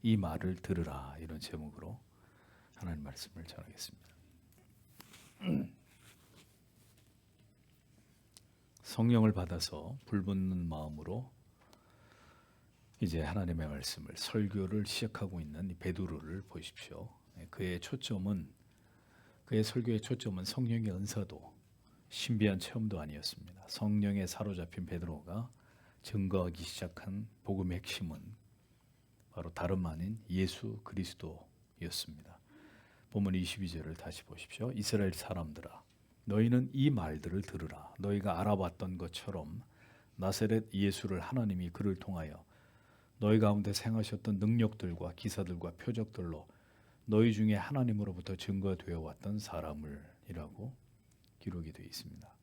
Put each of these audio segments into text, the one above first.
이 말을 들으라, 이런 제목으로 하나님 말씀을 전하겠습니다. 성령을 받아서 불붙는 마음으로 이제 하나님의 말씀을 설교를 시작하고 있는 이 베드로를 보십시오. 그의 설교의 초점은 성령의 은사도 신비한 체험도 아니었습니다. 성령에 사로잡힌 베드로가 증거하기 시작한 복음의 핵심은 바로 다름 아닌 예수 그리스도였습니다. 본문 22절을 다시 보십시오. 이스라엘 사람들아, 너희는 이 말들을 들으라. 너희가 알아봤던 것처럼 나사렛 예수를 하나님이 그를 통하여 너희 가운데 행하셨던 능력들과 기사들과 표적들로 너희 중에 하나님으로부터 증거되어 왔던 사람을 이라고 기록이 되어 있습니다.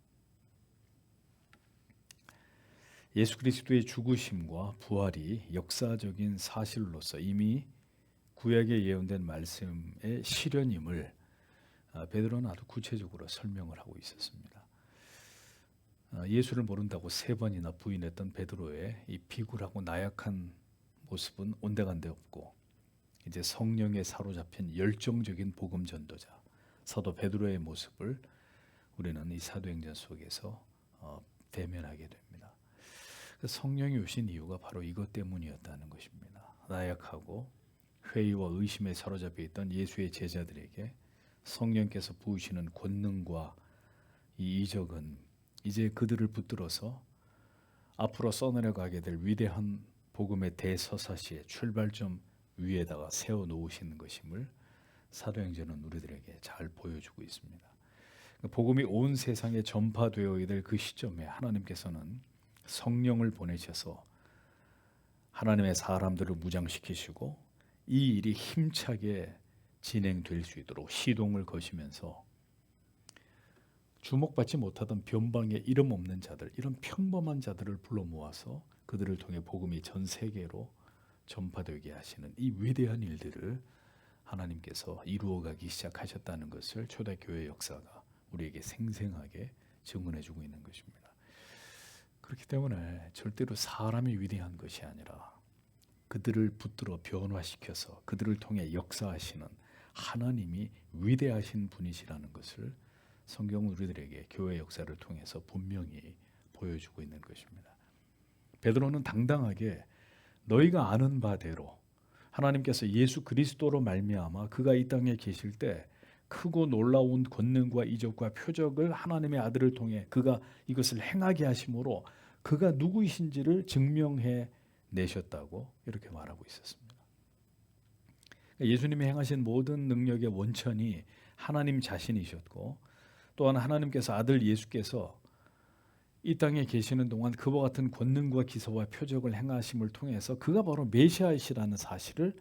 예수 그리스도의 죽으심과 부활이 역사적인 사실로서 이미 구약에 예언된 말씀의 실현임을 베드로는 아주 구체적으로 설명을 하고 있었습니다. 예수를 모른다고 3번이나 부인했던 베드로의 이 비굴하고 나약한 모습은 온데간데 없고, 이제 성령에 사로잡힌 열정적인 복음 전도자 사도 베드로의 모습을 우리는 이 사도행전 속에서 대면하게 됩니다. 성령이 오신 이유가 바로 이것 때문이었다는 것입니다. 나약하고 회의와 의심에 사로잡혀 있던 예수의 제자들에게 성령께서 부으시는 권능과 이 이적은 이제 그들을 붙들어서 앞으로 써내려가게 될 위대한 복음의 대서사시의 출발점 위에다가 세워놓으시는 것임을 사도행전은 우리들에게 잘 보여주고 있습니다. 복음이 온 세상에 전파되어야 될 그 시점에 하나님께서는 성령을 보내셔서 하나님의 사람들을 무장시키시고 이 일이 힘차게 진행될 수 있도록 시동을 거시면서 주목받지 못하던 변방의 이름 없는 자들, 이런 평범한 자들을 불러 모아서 그들을 통해 복음이 전 세계로 전파되게 하시는 이 위대한 일들을 하나님께서 이루어가기 시작하셨다는 것을 초대교회 역사가 우리에게 생생하게 증언해주고 있는 것입니다. 그렇기 때문에 절대로 사람이 위대한 것이 아니라 그들을 붙들어 변화시켜서 그들을 통해 역사하시는 하나님이 위대하신 분이시라는 것을 성경은 우리들에게 교회 역사를 통해서 분명히 보여주고 있는 것입니다. 베드로는 당당하게 너희가 아는 바대로 하나님께서 예수 그리스도로 말미암아 그가 이 땅에 계실 때 크고 놀라운 권능과 이적과 표적을 하나님의 아들을 통해 그가 이것을 행하게 하심으로 그가 누구이신지를 증명해 내셨다고 이렇게 말하고 있었습니다. 예수님이 행하신 모든 능력의 원천이 하나님 자신이셨고, 또한 하나님께서 아들 예수께서 이 땅에 계시는 동안 그와 같은 권능과 기사와 표적을 행하심을 통해서 그가 바로 메시아이시라는 사실을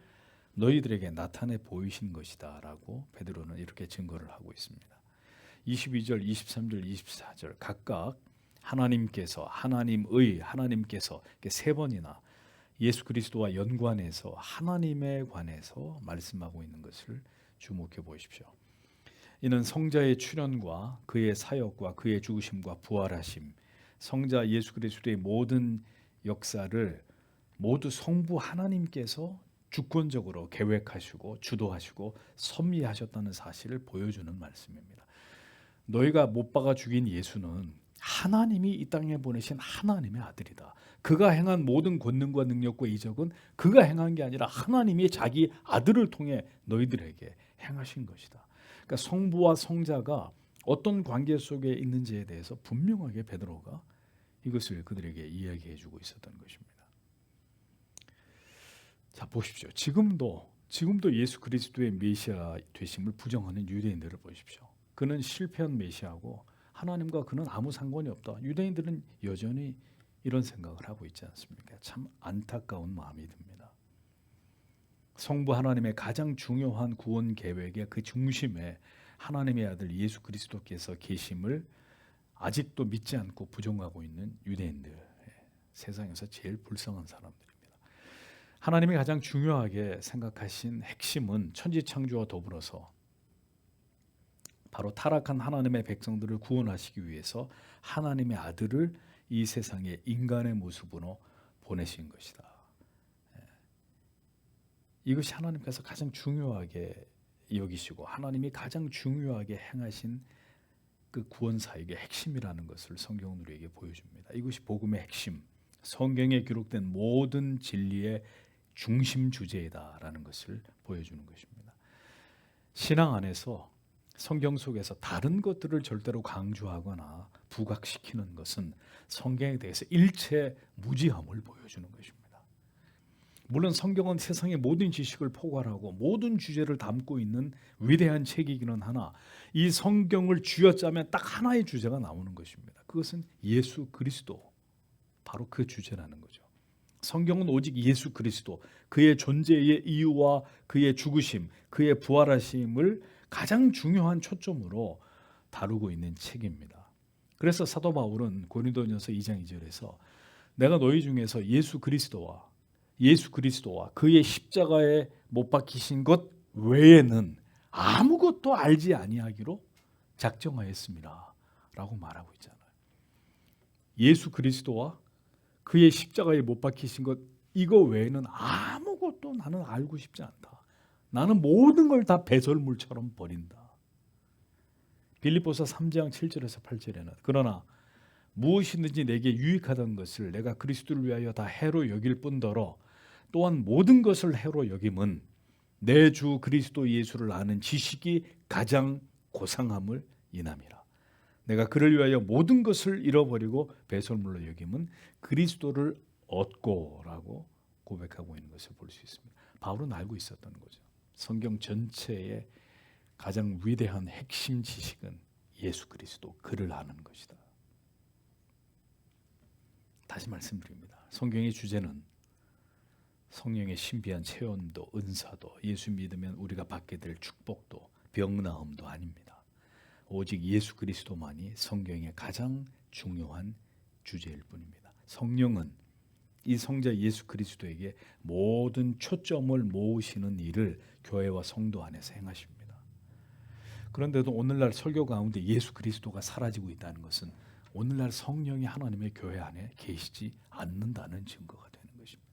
너희들에게 나타내 보이신 것이다 라고 베드로는 이렇게 증거를 하고 있습니다. 22절, 23절, 24절 각각 하나님께서, 하나님께서 3번이나 예수 그리스도와 연관해서 하나님에 관해서 말씀하고 있는 것을 주목해 보십시오. 이는 성자의 출현과 그의 사역과 그의 죽으심과 부활하심, 성자 예수 그리스도의 모든 역사를 모두 성부 하나님께서 주권적으로 계획하시고 주도하시고 섭리하셨다는 사실을 보여주는 말씀입니다. 너희가 못 박아 죽인 예수는 하나님이 이 땅에 보내신 하나님의 아들이다. 그가 행한 모든 권능과 능력과 이적은 그가 행한 게 아니라 하나님이 자기 아들을 통해 너희들에게 행하신 것이다. 그러니까 성부와 성자가 어떤 관계 속에 있는지에 대해서 분명하게 베드로가 이것을 그들에게 이야기해 주고 있었던 것입니다. 자, 보십시오. 지금도 예수 그리스도의 메시아 되심을 부정하는 유대인들을 보십시오. 그는 실패한 메시아고 하나님과 그는 아무 상관이 없다. 유대인들은 여전히 이런 생각을 하고 있지 않습니까? 참 안타까운 마음이 듭니다. 성부 하나님의 가장 중요한 구원 계획의 그 중심에 하나님의 아들 예수 그리스도께서 계심을 아직도 믿지 않고 부정하고 있는 유대인들, 세상에서 제일 불쌍한 사람들입니다. 하나님이 가장 중요하게 생각하신 핵심은 천지창조와 더불어서 바로 타락한 하나님의 백성들을 구원하시기 위해서 하나님의 아들을 이 세상에 인간의 모습으로 보내신 것이다. 이것이 하나님께서 가장 중요하게 여기시고 하나님이 가장 중요하게 행하신 그 구원 사역의 핵심이라는 것을 성경은 우리에게 보여줍니다. 이것이 복음의 핵심, 성경에 기록된 모든 진리의 중심 주제이다라는 것을 보여주는 것입니다. 신앙 안에서 성경 속에서 다른 것들을 절대로 강조하거나 부각시키는 것은 성경에 대해서 일체 무지함을 보여주는 것입니다. 물론 성경은 세상의 모든 지식을 포괄하고 모든 주제를 담고 있는 위대한 책이기는 하나 이 성경을 쥐어짜면 딱 하나의 주제가 나오는 것입니다. 그것은 예수 그리스도, 바로 그 주제라는 거죠. 성경은 오직 예수 그리스도, 그의 존재의 이유와 그의 죽으심, 그의 부활하심을 가장 중요한 초점으로 다루고 있는 책입니다. 그래서 사도 바울은 고린도전서 2장 2절에서 내가 너희 중에서 예수 그리스도와 그의 십자가에 못 박히신 것 외에는 아무것도 알지 아니하기로 작정하였습니다 라고 말하고 있잖아요. 예수 그리스도와 그의 십자가에 못 박히신 것 이거 외에는 아무것도 나는 알고 싶지 않다. 나는 모든 걸 다 배설물처럼 버린다. 빌립보서 3장 7절에서 8절에는 그러나 무엇이든지 내게 유익하던 것을 내가 그리스도를 위하여 다 해로 여길 뿐더러 또한 모든 것을 해로 여김은 내 주 그리스도 예수를 아는 지식이 가장 고상함을 인함이라. 내가 그를 위하여 모든 것을 잃어버리고 배설물로 여김은 그리스도를 얻고라고 고백하고 있는 것을 볼 수 있습니다. 바울은 알고 있었던 거죠. 성경 전체의 가장 위대한 핵심 지식은 예수 그리스도, 그를 아는 것이다. 다시 말씀드립니다. 성경의 주제는 성령의 신비한 체험도, 은사도, 예수 믿으면 우리가 받게 될 축복도, 병나음도 아닙니다. 오직 예수 그리스도만이 성경의 가장 중요한 주제일 뿐입니다. 성령은 이 성자 예수 그리스도에게 모든 초점을 모으시는 일을 교회와 성도 안에서 행하십니다. 그런데도 오늘날 설교 가운데 예수 그리스도가 사라지고 있다는 것은 오늘날 성령이 하나님의 교회 안에 계시지 않는다는 증거가 되는 것입니다.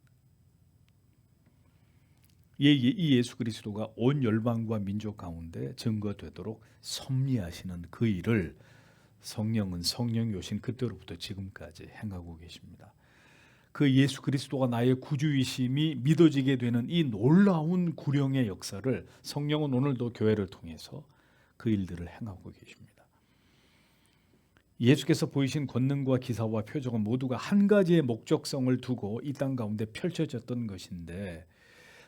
이 예수 그리스도가 온 열방과 민족 가운데 증거되도록 섭리하시는 그 일을 성령은 성령이 오신 그때로부터 지금까지 행하고 계십니다. 그 예수 그리스도가 나의 구주이심이 믿어지게 되는 이 놀라운 구령의 역사를 성령은 오늘도 교회를 통해서 그 일들을 행하고 계십니다. 예수께서 보이신 권능과 기사와 표적은 모두가 한 가지의 목적성을 두고 이 땅 가운데 펼쳐졌던 것인데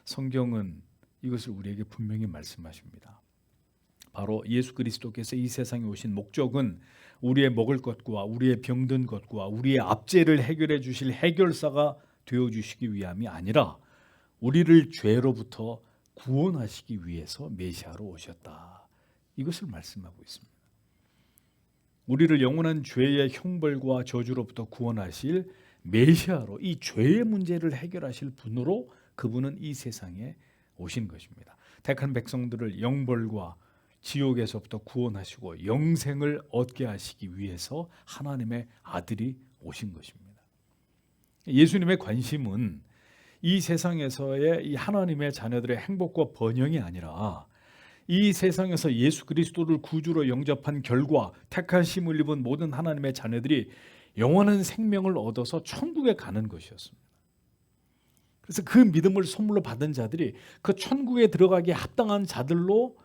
성경은 이것을 우리에게 분명히 말씀하십니다. 바로 예수 그리스도께서 이 세상에 오신 목적은 우리의 먹을 것과 우리의 병든 것과 우리의 압제를 해결해 주실 해결사가 되어 주시기 위함이 아니라 우리를 죄로부터 구원하시기 위해서 메시아로 오셨다. 이것을 말씀하고 있습니다. 우리를 영원한 죄의 형벌과 저주로부터 구원하실 메시아로 이 죄의 문제를 해결하실 분으로 그분은 이 세상에 오신 것입니다. 택한 백성들을 영벌과 지옥에서부터 구원하시고 영생을 얻게 하시기 위해서 하나님의 아들이 오신 것입니다. 예수님의 관심은 이 세상에서의 이 하나님의 자녀들의 행복과 번영이 아니라 이 세상에서 예수 그리스도를 구주로 영접한 결과 택하심을 입은 모든 하나님의 자녀들이 영원한 생명을 얻어서 천국에 가는 것이었습니다. 그래서 그 믿음을 선물로 받은 자들이 그 천국에 들어가기에 합당한 자들로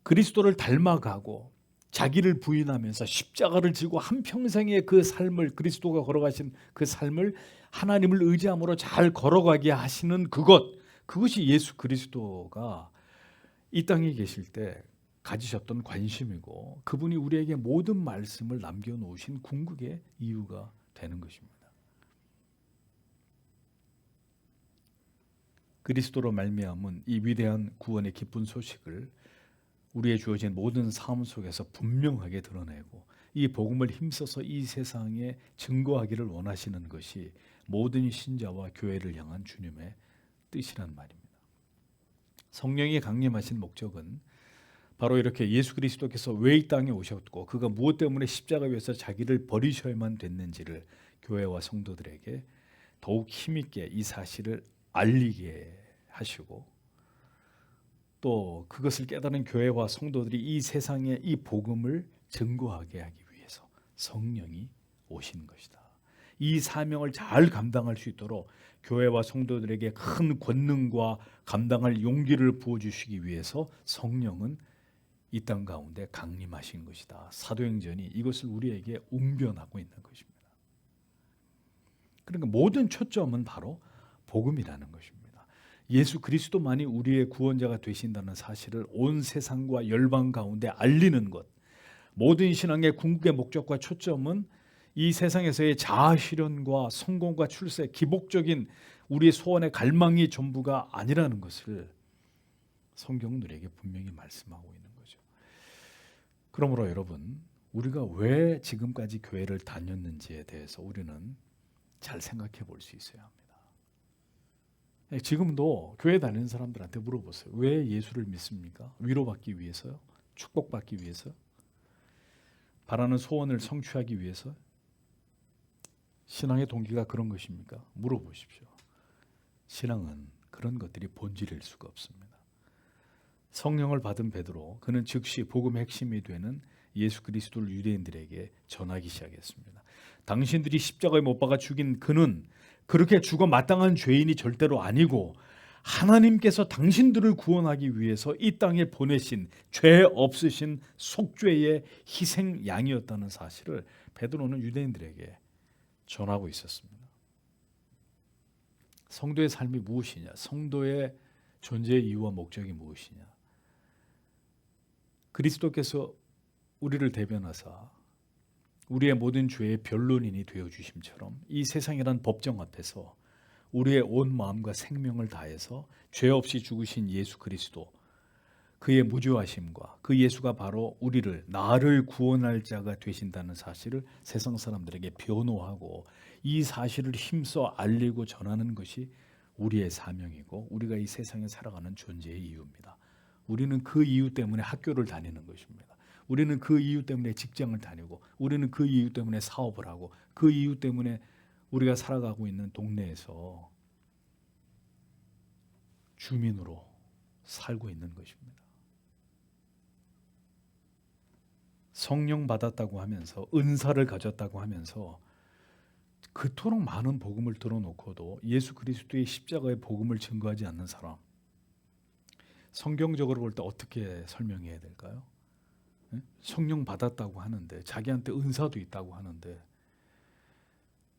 그리스도를 닮아가고 자기를 부인하면서 십자가를 지고 한평생의 그 삶을 그리스도가 걸어가신 그 삶을 하나님을 의지함으로 잘 걸어가게 하시는 그것이 예수 그리스도가 이 땅에 계실 때 가지셨던 관심이고 그분이 우리에게 모든 말씀을 남겨놓으신 궁극의 이유가 되는 것입니다. 그리스도로 말미암은 이 위대한 구원의 기쁜 소식을 우리의 주어진 모든 삶 속에서 분명하게 드러내고 이 복음을 힘써서 이 세상에 증거하기를 원하시는 것이 모든 신자와 교회를 향한 주님의 뜻이란 말입니다. 성령이 강림하신 목적은 바로 이렇게 예수 그리스도께서 왜 이 땅에 오셨고 그가 무엇 때문에 십자가 위에서 자기를 버리셔야만 됐는지를 교회와 성도들에게 더욱 힘있게 이 사실을 알리게 하시고 또 그것을 깨달은 교회와 성도들이 이 세상에 이 복음을 증거하게 하기 위해서 성령이 오신 것이다. 이 사명을 잘 감당할 수 있도록 교회와 성도들에게 큰 권능과 감당할 용기를 부어주시기 위해서 성령은 이 땅 가운데 강림하신 것이다. 사도행전이 이것을 우리에게 웅변하고 있는 것입니다. 그러니까 모든 초점은 바로 복음이라는 것입니다. 예수 그리스도만이 우리의 구원자가 되신다는 사실을 온 세상과 열방 가운데 알리는 것. 모든 신앙의 궁극의 목적과 초점은 이 세상에서의 자아 실현과 성공과 출세, 기복적인 우리의 소원의 갈망이 전부가 아니라는 것을 성경은 우리에게 분명히 말씀하고 있는 거죠. 그러므로 여러분, 우리가 왜 지금까지 교회를 다녔는지에 대해서 우리는 잘 생각해 볼 수 있어야 합니다. 지금도 교회 다니는 사람들한테 물어보세요. 왜 예수를 믿습니까? 위로받기 위해서요? 축복받기 위해서요? 바라는 소원을 성취하기 위해서? 신앙의 동기가 그런 것입니까? 물어보십시오. 신앙은 그런 것들이 본질일 수가 없습니다. 성령을 받은 베드로, 그는 즉시 복음의 핵심이 되는 예수 그리스도를 유대인들에게 전하기 시작했습니다. 당신들이 십자가에 못 박아 죽인 그는 그렇게 죽어 마땅한 죄인이 절대로 아니고 하나님께서 당신들을 구원하기 위해서 이 땅에 보내신 죄 없으신 속죄의 희생 양이었다는 사실을 베드로는 유대인들에게 전하고 있었습니다. 성도의 삶이 무엇이냐? 성도의 존재의 이유와 목적이 무엇이냐? 그리스도께서 우리를 대변하사 우리의 모든 죄의 변론인이 되어주심처럼 이 세상이란 법정 앞에서 우리의 온 마음과 생명을 다해서 죄 없이 죽으신 예수 그리스도, 그의 무죄하심과 그 예수가 바로 우리를, 나를 구원할 자가 되신다는 사실을 세상 사람들에게 변호하고 이 사실을 힘써 알리고 전하는 것이 우리의 사명이고 우리가 이 세상에 살아가는 존재의 이유입니다. 우리는 그 이유 때문에 학교를 다니는 것입니다. 우리는 그 이유 때문에 직장을 다니고 우리는 그 이유 때문에 사업을 하고 그 이유 때문에 우리가 살아가고 있는 동네에서 주민으로 살고 있는 것입니다. 성령 받았다고 하면서 은사를 가졌다고 하면서 그토록 많은 복음을 들어놓고도 예수 그리스도의 십자가의 복음을 증거하지 않는 사람, 성경적으로 볼 때 어떻게 설명해야 될까요? 성령 받았다고 하는데 자기한테 은사도 있다고 하는데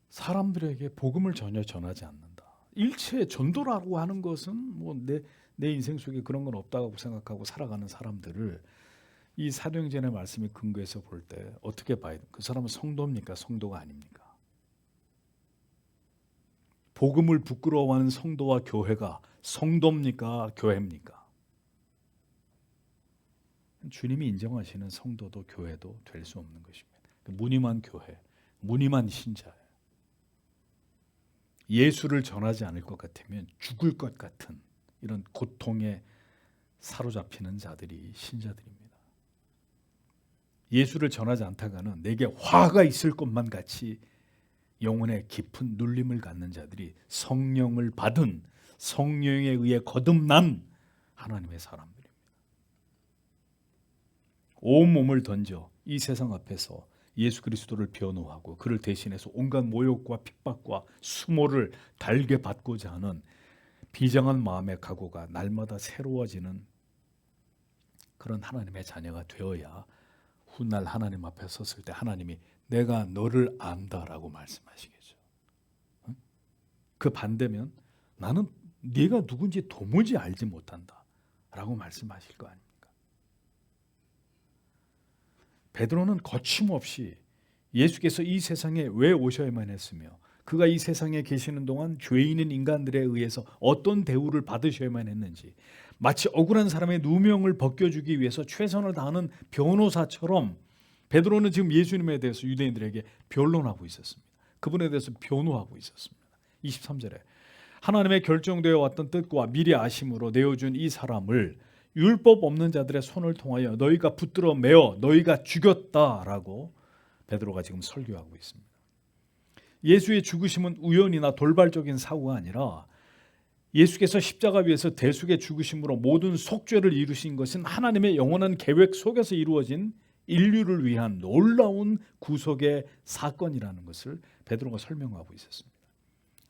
사람들에게 복음을 전혀 전하지 않는다. 일체 전도라고 하는 것은 뭐 내 인생 속에 그런 건 없다고 생각하고 살아가는 사람들을 이 사도행전의 말씀에 근거해서 볼 때 어떻게 봐야 돼요? 그 사람은 성도입니까? 성도가 아닙니까? 복음을 부끄러워하는 성도와 교회가 성도입니까? 교회입니까? 주님이 인정하시는 성도도 교회도 될 수 없는 것입니다. 무늬만 교회, 무늬만 신자예요. 예수를 전하지 않을 것 같으면 죽을 것 같은 이런 고통에 사로잡히는 자들이 신자들입니다. 예수를 전하지 않다가는 내게 화가 있을 것만 같이 영혼에 깊은 눌림을 갖는 자들이 성령을 받은 성령에 의해 거듭난 하나님의 사람들입니다. 온 몸을 던져 이 세상 앞에서 예수 그리스도를 변호하고 그를 대신해서 온갖 모욕과 핍박과 수모를 달게 받고자 하는 비장한 마음의 각오가 날마다 새로워지는 그런 하나님의 자녀가 되어야 훗날 하나님 앞에 섰을 때 하나님이 내가 너를 안다라고 말씀하시겠죠. 그 반대면 나는 네가 누군지 도무지 알지 못한다라고 말씀하실 거 아닙니까? 베드로는 거침없이 예수께서 이 세상에 왜 오셔야만 했으며 그가 이 세상에 계시는 동안 죄인인 인간들에 의해서 어떤 대우를 받으셔야만 했는지 마치 억울한 사람의 누명을 벗겨주기 위해서 최선을 다하는 변호사처럼 베드로는 지금 예수님에 대해서 유대인들에게 변론하고 있었습니다. 그분에 대해서 변호하고 있었습니다. 23절에 하나님의 결정되어 왔던 뜻과 미리 아심으로 내어준 이 사람을 율법 없는 자들의 손을 통하여 너희가 붙들어 매어 너희가 죽였다라고 베드로가 지금 설교하고 있습니다. 예수의 죽으심은 우연이나 돌발적인 사고가 아니라 예수께서 십자가 위에서 대속의 죽으심으로 모든 속죄를 이루신 것은 하나님의 영원한 계획 속에서 이루어진 인류를 위한 놀라운 구속의 사건이라는 것을 베드로가 설명하고 있었습니다.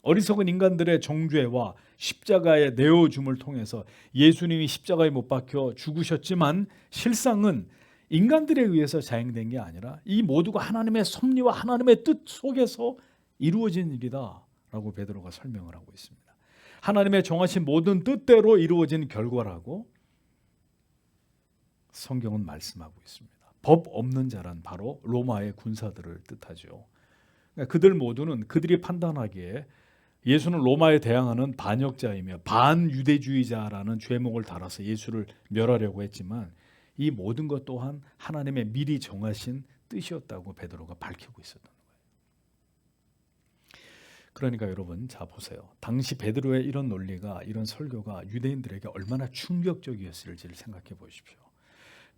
어리석은 인간들의 정죄와 십자가의 내어줌을 통해서 예수님이 십자가에 못 박혀 죽으셨지만 실상은 인간들에 의해서 자행된 게 아니라 이 모두가 하나님의 섭리와 하나님의 뜻 속에서 이루어진 일이다라고 베드로가 설명을 하고 있습니다. 하나님의 정하신 모든 뜻대로 이루어진 결과라고 성경은 말씀하고 있습니다. 법 없는 자란 바로 로마의 군사들을 뜻하죠. 그러니까 그들 모두는 그들이 판단하기에 예수는 로마에 대항하는 반역자이며 반유대주의자라는 죄목을 달아서 예수를 멸하려고 했지만 이 모든 것 또한 하나님의 미리 정하신 뜻이었다고 베드로가 밝히고 있었던 거예요. 그러니까 여러분, 자 보세요. 당시 베드로의 이런 논리가, 이런 설교가 유대인들에게 얼마나 충격적이었을지를 생각해 보십시오.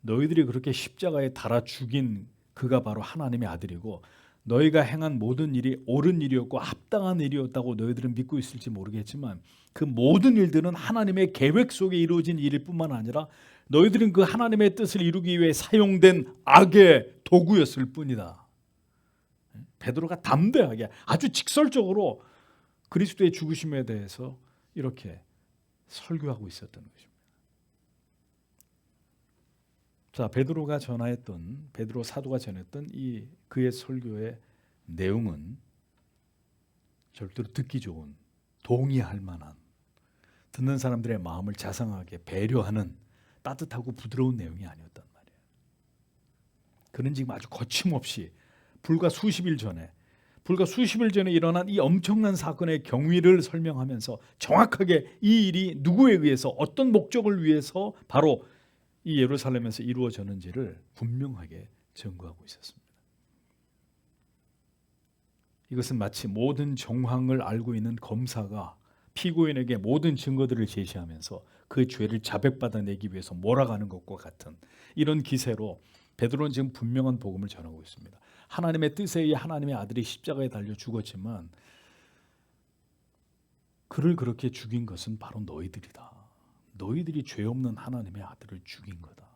너희들이 그렇게 십자가에 달아 죽인 그가 바로 하나님의 아들이고 너희가 행한 모든 일이 옳은 일이었고 합당한 일이었다고 너희들은 믿고 있을지 모르겠지만 그 모든 일들은 하나님의 계획 속에 이루어진 일일 뿐만 아니라 너희들은 그 하나님의 뜻을 이루기 위해 사용된 악의 도구였을 뿐이다. 베드로가 담대하게 아주 직설적으로 그리스도의 죽으심에 대해서 이렇게 설교하고 있었던 것입니다. 자, 베드로 사도가 전했던 이 그의 설교의 내용은 절대로 듣기 좋은, 동의할 만한, 듣는 사람들의 마음을 자상하게 배려하는 따뜻하고 부드러운 내용이 아니었단 말이에요. 그는 지금 아주 거침없이 불과 수십 일 전에 일어난 이 엄청난 사건의 경위를 설명하면서 정확하게 이 일이 누구에 의해서 어떤 목적을 위해서 바로 이 예루살렘에서 이루어졌는지를 분명하게 증거하고 있었습니다. 이것은 마치 모든 정황을 알고 있는 검사가 피고인에게 모든 증거들을 제시하면서 그 죄를 자백받아내기 위해서 몰아가는 것과 같은 이런 기세로 베드로는 지금 분명한 복음을 전하고 있습니다. 하나님의 뜻에 의해 하나님의 아들이 십자가에 달려 죽었지만 그를 그렇게 죽인 것은 바로 너희들이다. 너희들이 죄 없는 하나님의 아들을 죽인 거다.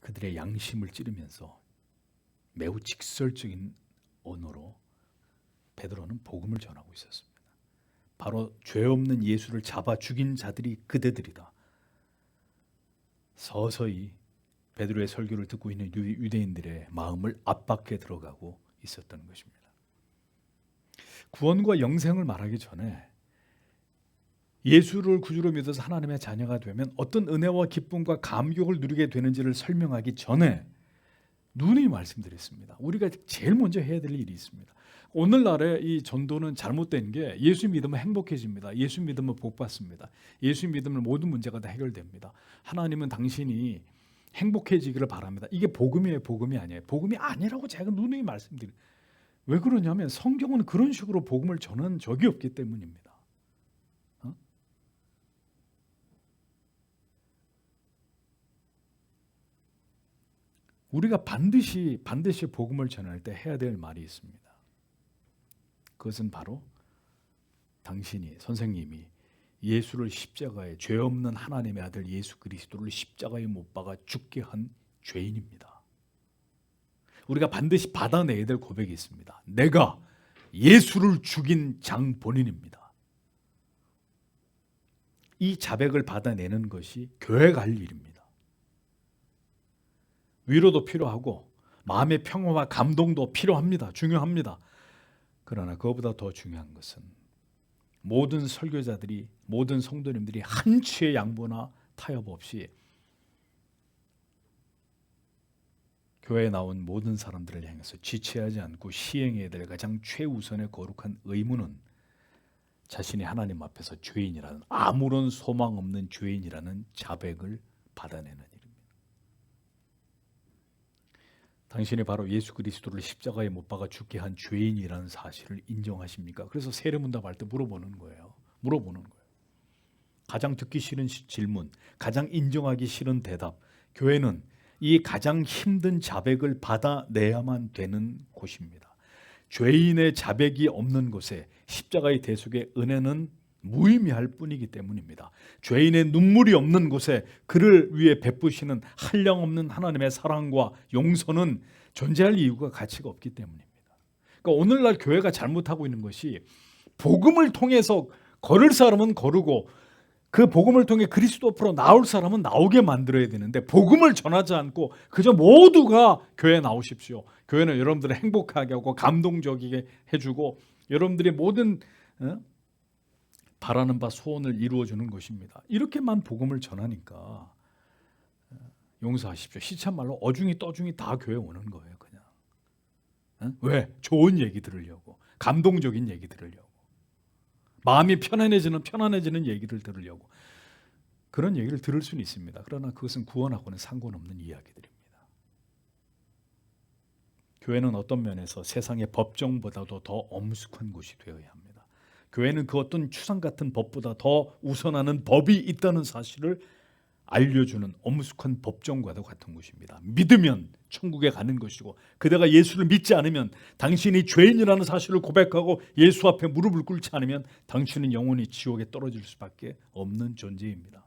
그들의 양심을 찌르면서 매우 직설적인 언어로 베드로는 복음을 전하고 있었습니다. 바로 죄 없는 예수를 잡아 죽인 자들이 그대들이다. 서서히 베드로의 설교를 듣고 있는 유대인들의 마음을 압박해 들어가고 있었던 것입니다. 구원과 영생을 말하기 전에 예수를 구주로 믿어서 하나님의 자녀가 되면 어떤 은혜와 기쁨과 감격을 누리게 되는지를 설명하기 전에 누누이 말씀드렸습니다. 우리가 제일 먼저 해야 될 일이 있습니다. 오늘날의 이 전도는 잘못된 게 예수 믿으면 행복해집니다. 예수 믿으면 복받습니다. 예수 믿으면 모든 문제가 다 해결됩니다. 하나님은 당신이 행복해지기를 바랍니다. 이게 복음이에요, 복음이 아니에요. 복음이 아니라고 제가 누누이 말씀드려요. 왜 그러냐면 성경은 그런 식으로 복음을 전한 적이 없기 때문입니다. 우리가 반드시 복음을 전할 때 해야 될 말이 있습니다. 그것은 바로 선생님이 예수를 십자가에, 죄 없는 하나님의 아들 예수 그리스도를 십자가에 못 박아 죽게 한 죄인입니다. 우리가 반드시 받아내야 될 고백이 있습니다. 내가 예수를 죽인 장본인입니다. 이 자백을 받아내는 것이 교회 갈 일입니다. 위로도 필요하고 마음의 평화와 감동도 필요합니다. 중요합니다. 그러나 그것보다 더 중요한 것은 모든 설교자들이, 모든 성도님들이 한치의 양보나 타협 없이 교회에 나온 모든 사람들을 향해서 지체하지 않고 시행해야 될 가장 최우선의 거룩한 의무는 자신이 하나님 앞에서 죄인이라는, 아무런 소망 없는 죄인이라는 자백을 받아내는 일입니다. 당신이 바로 예수 그리스도를 십자가에 못 박아 죽게 한 죄인이라는 사실을 인정하십니까? 그래서 세례문답할 때 물어보는 거예요. 가장 듣기 싫은 질문, 가장 인정하기 싫은 대답. 교회는 이 가장 힘든 자백을 받아내야만 되는 곳입니다. 죄인의 자백이 없는 곳에 십자가의 대속의 은혜는 무의미할 뿐이기 때문입니다. 죄인의 눈물이 없는 곳에 그를 위해 베푸시는 한량없는 하나님의 사랑과 용서는 존재할 이유가 가치가 없기 때문입니다. 그러니까 오늘날 교회가 잘못하고 있는 것이 복음을 통해서 걸을 사람은 거르고 그 복음을 통해 그리스도 앞으로 나올 사람은 나오게 만들어야 되는데 복음을 전하지 않고 그저 모두가 교회에 나오십시오. 교회는 여러분들을 행복하게 하고 감동적이게 해주고 여러분들의 모든 바라는 바 소원을 이루어주는 것입니다. 이렇게만 복음을 전하니까 용서하십시오. 시참말로 어중이 떠중이 다 교회에 오는 거예요. 그냥 왜? 좋은 얘기 들으려고, 감동적인 얘기 들으려고, 마음이 편안해지는 얘기를 들으려고. 그런 얘기를 들을 수는 있습니다. 그러나 그것은 구원하고는 상관없는 이야기들입니다. 교회는 어떤 면에서 세상의 법정보다도 더 엄숙한 곳이 되어야 합니다. 교회는 그 어떤 추상 같은 법보다 더 우선하는 법이 있다는 사실을 알려주는 엄숙한 법정과도 같은 곳입니다. 믿으면 천국에 가는 것이고 그대가 예수를 믿지 않으면 당신이 죄인이라는 사실을 고백하고 예수 앞에 무릎을 꿇지 않으면 당신은 영원히 지옥에 떨어질 수밖에 없는 존재입니다.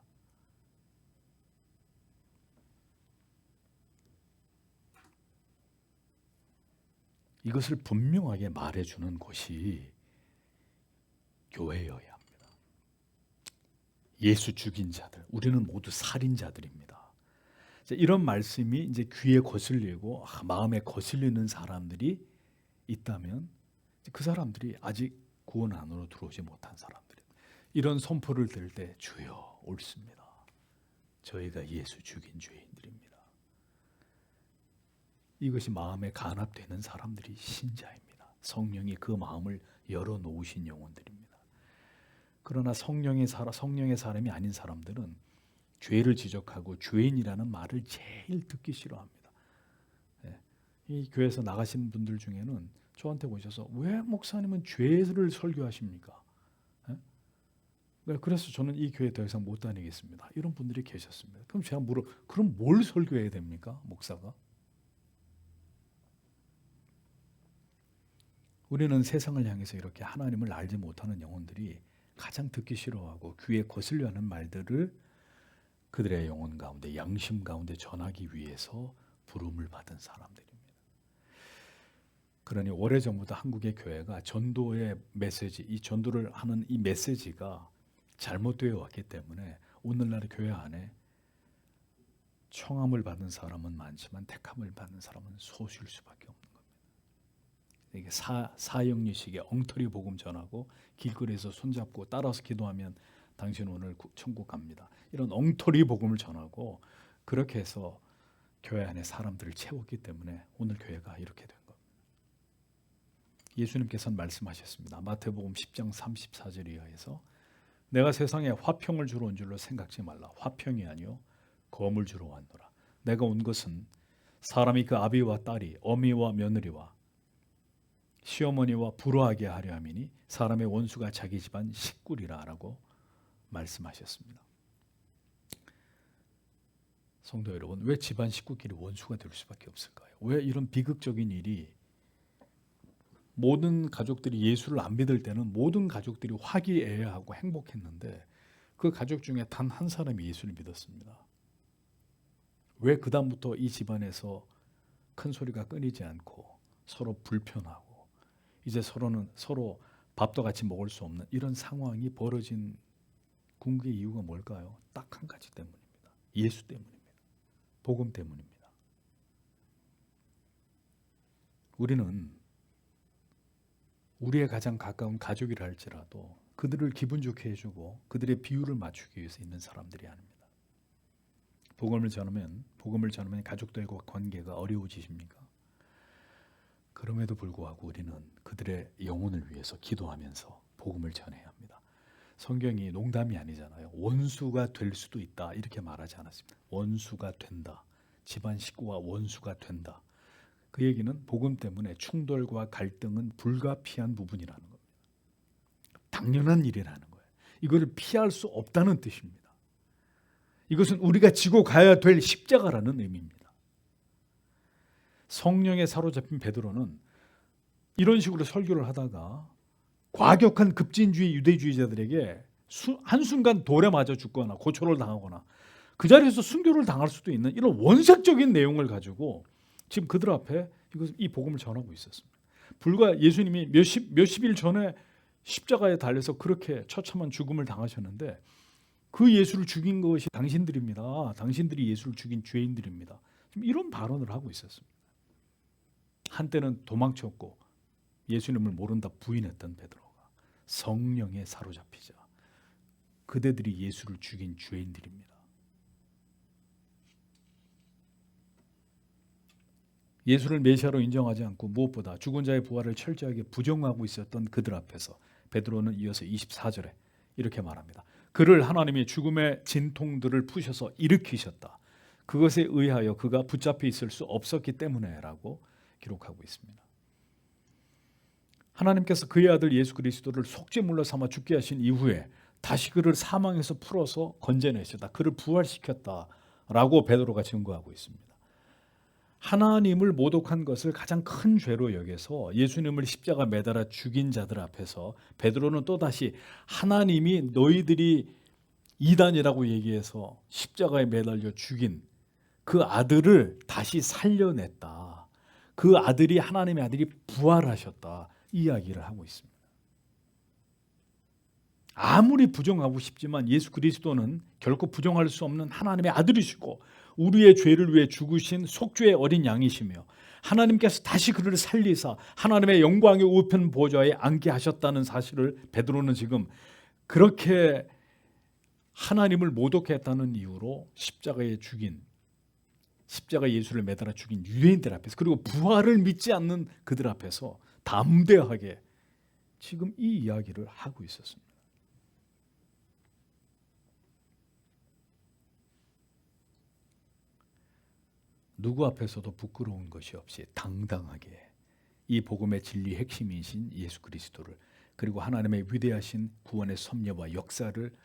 이것을 분명하게 말해주는 곳이 교회여야 합니다. 예수 죽인 자들, 우리는 모두 살인자들입니다. 이런 말씀이 이제 귀에 거슬리고 마음에 거슬리는 사람들이 있다면 그 사람들이 아직 구원 안으로 들어오지 못한 사람들입니다. 이런 선포를 들 때 주여 옳습니다. 저희가 예수 죽인 죄인들입니다. 이것이 마음에 간합되는 사람들이 신자입니다. 성령이 그 마음을 열어놓으신 영혼들입니다. 그러나 성령의 사람이 아닌 사람들은 죄를 지적하고 죄인이라는 말을 제일 듣기 싫어합니다. 이 교회에서 나가신 분들 중에는 저한테 오셔서 왜 목사님은 죄를 설교하십니까? 그래서 저는 이 교회 더 이상 못 다니겠습니다. 이런 분들이 계셨습니다. 그럼 제가 그럼 뭘 설교해야 됩니까? 목사가? 우리는 세상을 향해서 이렇게 하나님을 알지 못하는 영혼들이 가장 듣기 싫어하고 귀에 거슬려하는 말들을 그들의 영혼 가운데, 양심 가운데 전하기 위해서 부름을 받은 사람들입니다. 그러니 오래전부터 한국의 교회가 전도의 메시지, 이 전도를 하는 이 메시지가 잘못되어 왔기 때문에 오늘날의 교회 안에 청함을 받은 사람은 많지만 택함을 받는 사람은 소수일 수밖에 없는 겁니다. 이게 사형리식의 엉터리 복음 전하고 길거리에서 손잡고 따라서 기도하면 당신 오늘 천국 갑니다. 이런 엉터리 복음을 전하고 그렇게 해서 교회 안에 사람들을 채웠기 때문에 오늘 교회가 이렇게 된 겁니다. 예수님께서는 말씀하셨습니다. 마태복음 10장 34절 이하에서 내가 세상에 화평을 주러 온 줄로 생각지 말라. 화평이 아니요 검을 주러 왔노라. 내가 온 것은 사람이 그 아비와 딸이 어미와 며느리와 시어머니와 불화하게 하려 함이니 사람의 원수가 자기 집안 식구리라 라고 말씀하셨습니다. 성도 여러분, 왜 집안 식구끼리 원수가 될 수밖에 없을까요? 왜 이런 비극적인 일이 모든 가족들이 예수를 안 믿을 때는 모든 가족들이 화기애애하고 행복했는데 그 가족 중에 단 한 사람이 예수를 믿었습니다. 왜 그 다음부터 이 집안에서 큰 소리가 끊이지 않고 서로 불편하고 이제 서로 밥도 같이 먹을 수 없는 이런 상황이 벌어진 궁극의 이유가 뭘까요? 딱 한 가지 때문입니다. 예수 때문입니다. 복음 때문입니다. 우리는 우리의 가장 가까운 가족이라 할지라도 그들을 기분 좋게 해주고 그들의 비율을 맞추기 위해서 있는 사람들이 아닙니다. 복음을 전하면 가족들과 관계가 어려워지십니까? 그럼에도 불구하고 우리는 그들의 영혼을 위해서 기도하면서 복음을 전해야 합니다. 성경이 농담이 아니잖아요. 원수가 될 수도 있다 이렇게 말하지 않았습니다. 원수가 된다. 집안 식구와 원수가 된다. 그 얘기는 복음 때문에 충돌과 갈등은 불가피한 부분이라는 겁니다. 당연한 일이라는 거예요. 이거를 피할 수 없다는 뜻입니다. 이것은 우리가 지고 가야 될 십자가라는 의미입니다. 성령에 사로잡힌 베드로는 이런 식으로 설교를 하다가 과격한 급진주의 유대주의자들에게 한순간 돌에 맞아 죽거나 고초를 당하거나 그 자리에서 순교를 당할 수도 있는 이런 원색적인 내용을 가지고 지금 그들 앞에 이 복음을 전하고 있었습니다. 불과 예수님이 몇십 일 전에 십자가에 달려서 그렇게 처참한 죽음을 당하셨는데 그 예수를 죽인 것이 당신들입니다. 당신들이 예수를 죽인 죄인들입니다. 지금 이런 발언을 하고 있었습니다. 한때는 도망쳤고 예수님을 모른다 부인했던 베드로가 성령에 사로잡히자 그대들이 예수를 죽인 죄인들입니다. 예수를 메시아로 인정하지 않고 무엇보다 죽은 자의 부활을 철저하게 부정하고 있었던 그들 앞에서 베드로는 이어서 24절에 이렇게 말합니다. 그를 하나님이 죽음의 진통들을 푸셔서 일으키셨다. 그것에 의하여 그가 붙잡혀 있을 수 없었기 때문에 라고 기록하고 있습니다. 하나님께서 그의 아들 예수 그리스도를 속죄물로 삼아 죽게 하신 이후에 다시 그를 사망에서 풀어서 건져내셨다. 그를 부활시켰다라고 베드로가 증거하고 있습니다. 하나님을 모독한 것을 가장 큰 죄로 여겨서 예수님을 십자가 매달아 죽인 자들 앞에서 베드로는 또다시 하나님이 너희들이 이단이라고 얘기해서 십자가에 매달려 죽인 그 아들을 다시 살려냈다. 그 아들이 하나님의 아들이 부활하셨다. 이야기를 하고 있습니다. 아무리 부정하고 싶지만 예수 그리스도는 결코 부정할 수 없는 하나님의 아들이시고 우리의 죄를 위해 죽으신 속죄의 어린 양이시며 하나님께서 다시 그를 살리사 하나님의 영광의 우편 보좌에 앉게 하셨다는 사실을 베드로는 지금 그렇게 하나님을 모독했다는 이유로 십자가에 예수를 매달아 죽인 유대인들 앞에서 그리고 부활을 믿지 않는 그들 앞에서 담대하게 지금 이 이야기를 하고 있었습니다. 누구 앞에서도 부끄러운 것이 없이 당당하게 이 복음의 진리 핵심이신 예수 그리스도를 그리고 하나님의 위대하신 구원의 섭리와 역사를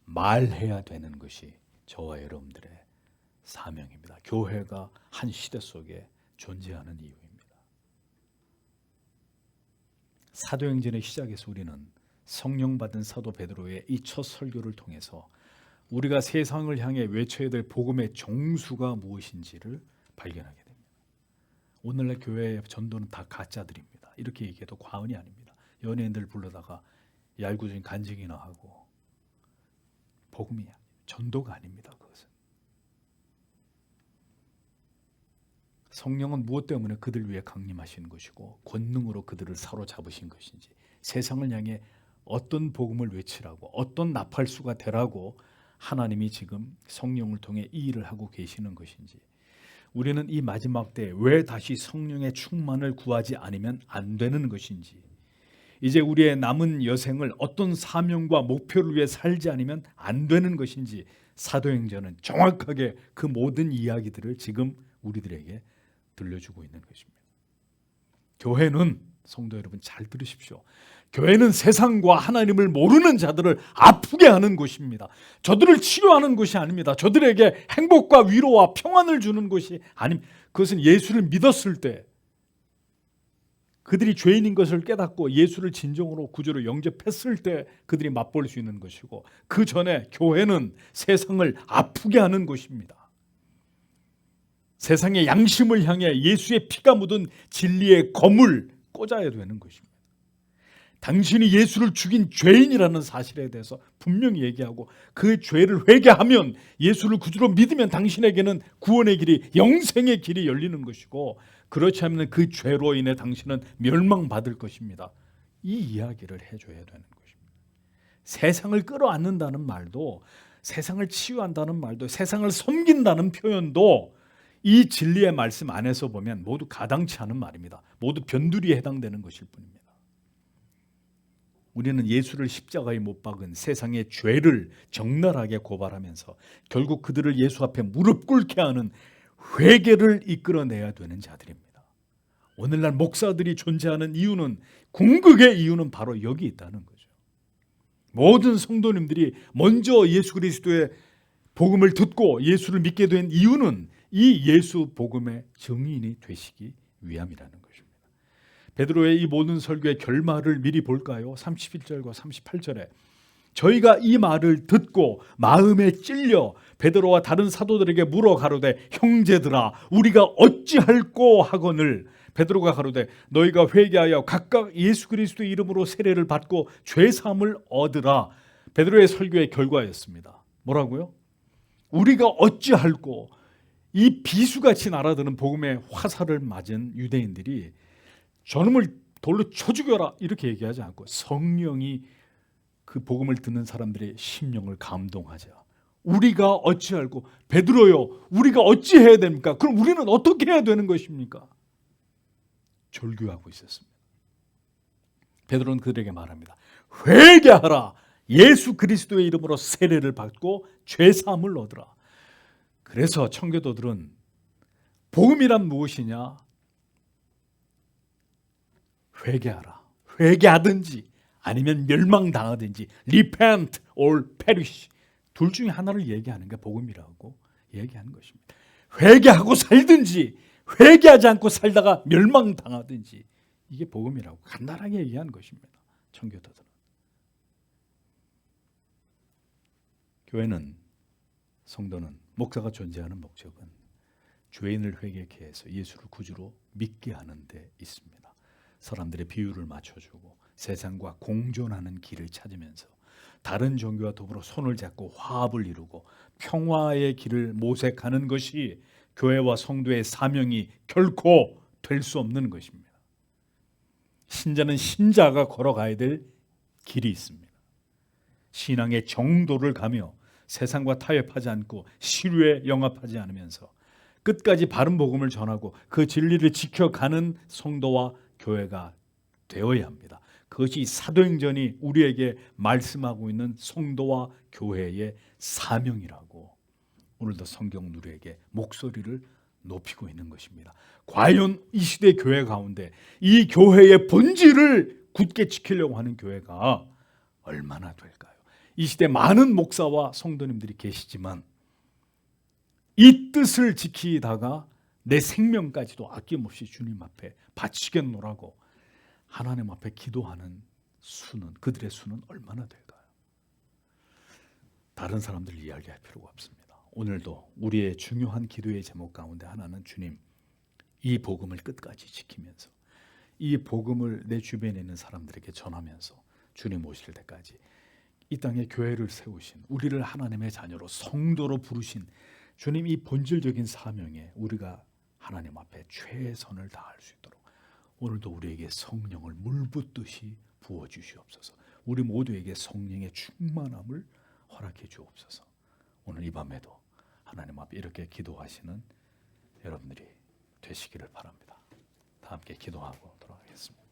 말해야 되는 것이 저와 여러분들의 사명입니다. 교회가 한 시대 속에 존재하는 이유입니다. 사도행전의 시작에서 우리는 성령 받은 사도 베드로의 이 첫 설교를 통해서 우리가 세상을 향해 외쳐야 될 복음의 정수가 무엇인지를 발견하게 됩니다. 오늘날 교회의 전도는 다 가짜들입니다. 이렇게 얘기해도 과언이 아닙니다. 연예인들 불러다가 얄궂은 간증이나 하고 복음이 전도가 아닙니다. 그것은 성령은 무엇 때문에 그들 위해 강림하신 것이고 권능으로 그들을 사로잡으신 것인지 세상을 향해 어떤 복음을 외치라고 어떤 나팔수가 되라고 하나님이 지금 성령을 통해 이 일을 하고 계시는 것인지 우리는 이 마지막 때에 왜 다시 성령의 충만을 구하지 않으면 안 되는 것인지 이제 우리의 남은 여생을 어떤 사명과 목표를 위해 살지 않으면 안 되는 것인지 사도행전은 정확하게 그 모든 이야기들을 지금 우리들에게 들려주고 있는 것입니다. 교회는 성도 여러분 잘 들으십시오. 교회는 세상과 하나님을 모르는 자들을 아프게 하는 곳입니다. 저들을 치료하는 곳이 아닙니다. 저들에게 행복과 위로와 평안을 주는 곳이 아닙니다. 그것은 예수를 믿었을 때 그들이 죄인인 것을 깨닫고 예수를 진정으로 구주로 영접했을 때 그들이 맛볼 수 있는 것이고 그 전에 교회는 세상을 아프게 하는 곳입니다. 세상의 양심을 향해 예수의 피가 묻은 진리의 검을 꽂아야 되는 것입니다. 당신이 예수를 죽인 죄인이라는 사실에 대해서 분명히 얘기하고 그 죄를 회개하면 예수를 구주로 믿으면 당신에게는 구원의 길이 영생의 길이 열리는 것이고 그렇지 않으면 그 죄로 인해 당신은 멸망받을 것입니다. 이 이야기를 해줘야 되는 것입니다. 세상을 끌어안는다는 말도 세상을 치유한다는 말도 세상을 섬긴다는 표현도 이 진리의 말씀 안에서 보면 모두 가당치 않은 말입니다. 모두 변두리에 해당되는 것일 뿐입니다. 우리는 예수를 십자가에 못 박은 세상의 죄를 적나라하게 고발하면서 결국 그들을 예수 앞에 무릎 꿇게 하는 회개를 이끌어내야 되는 자들입니다. 오늘날 목사들이 존재하는 이유는 궁극의 이유는 바로 여기 있다는 거죠. 모든 성도님들이 먼저 예수 그리스도의 복음을 듣고 예수를 믿게 된 이유는 이 예수 복음의 증인이 되시기 위함이라는 것입니다. 베드로의 이 모든 설교의 결말을 미리 볼까요? 31절과 38절에 저희가 이 말을 듣고 마음에 찔려 베드로와 다른 사도들에게 물어 가로되 형제들아 우리가 어찌할꼬 하거늘 베드로가 가로되 너희가 회개하여 각각 예수 그리스도의 이름으로 세례를 받고 죄 사함을 얻으라. 베드로의 설교의 결과였습니다. 뭐라고요? 우리가 어찌할꼬. 이 비수같이 날아드는 복음의 화살을 맞은 유대인들이 저놈을 돌로 쳐 죽여라 이렇게 얘기하지 않고 성령이 그 복음을 듣는 사람들의 심령을 감동하자. 우리가 어찌할꼬. 베드로요 우리가 어찌해야 됩니까? 그럼 우리는 어떻게 해야 되는 것입니까? 절규하고 있었습니다. 베드로는 그들에게 말합니다. 회개하라. 예수 그리스도의 이름으로 세례를 받고 죄 사함을 얻으라. 그래서 청교도들은 복음이란 무엇이냐? 회개하라. 회개하든지 아니면 멸망당하든지 repent or perish 둘 중에 하나를 얘기하는 게 복음이라고 얘기하는 것입니다. 회개하고 살든지 회개하지 않고 살다가 멸망당하든지 이게 복음이라고 간단하게 얘기하는 것입니다. 청교도들은. 교회는 성도는 목사가 존재하는 목적은 죄인을 회개케 해서 예수를 구주로 믿게 하는 데 있습니다. 사람들의 비율을 맞춰주고 세상과 공존하는 길을 찾으면서 다른 종교와 더불어 손을 잡고 화합을 이루고 평화의 길을 모색하는 것이 교회와 성도의 사명이 결코 될 수 없는 것입니다. 신자는 신자가 걸어가야 될 길이 있습니다. 신앙의 정도를 가며 세상과 타협하지 않고 시류에 영합하지 않으면서 끝까지 바른 복음을 전하고 그 진리를 지켜가는 성도와 교회가 되어야 합니다. 그것이 사도행전이 우리에게 말씀하고 있는 성도와 교회의 사명이라고 오늘도 성경 누리에게 목소리를 높이고 있는 것입니다. 과연 이 시대 교회 가운데 이 교회의 본질을 굳게 지키려고 하는 교회가 얼마나 될까요? 이 시대 많은 목사와 성도님들이 계시지만 이 뜻을 지키다가 내 생명까지도 아낌없이 주님 앞에 바치겠노라고 하나님 앞에 기도하는 수는 그들의 수는 얼마나 될까요? 다른 사람들 이야기할 필요가 없습니다. 오늘도 우리의 중요한 기도의 제목 가운데 하나는 주님 이 복음을 끝까지 지키면서 이 복음을 내 주변에 있는 사람들에게 전하면서 주님 오실 때까지 이 땅에 교회를 세우신 우리를 하나님의 자녀로 성도로 부르신 주님 이 본질적인 사명에 우리가 하나님 앞에 최선을 다할 수 있도록 오늘도 우리에게 성령을 물붓듯이 부어주시옵소서. 우리 모두에게 성령의 충만함을 허락해 주옵소서. 오늘 이 밤에도 하나님 앞에 이렇게 기도하시는 여러분들이 되시기를 바랍니다. 다 함께 기도하고 돌아가겠습니다.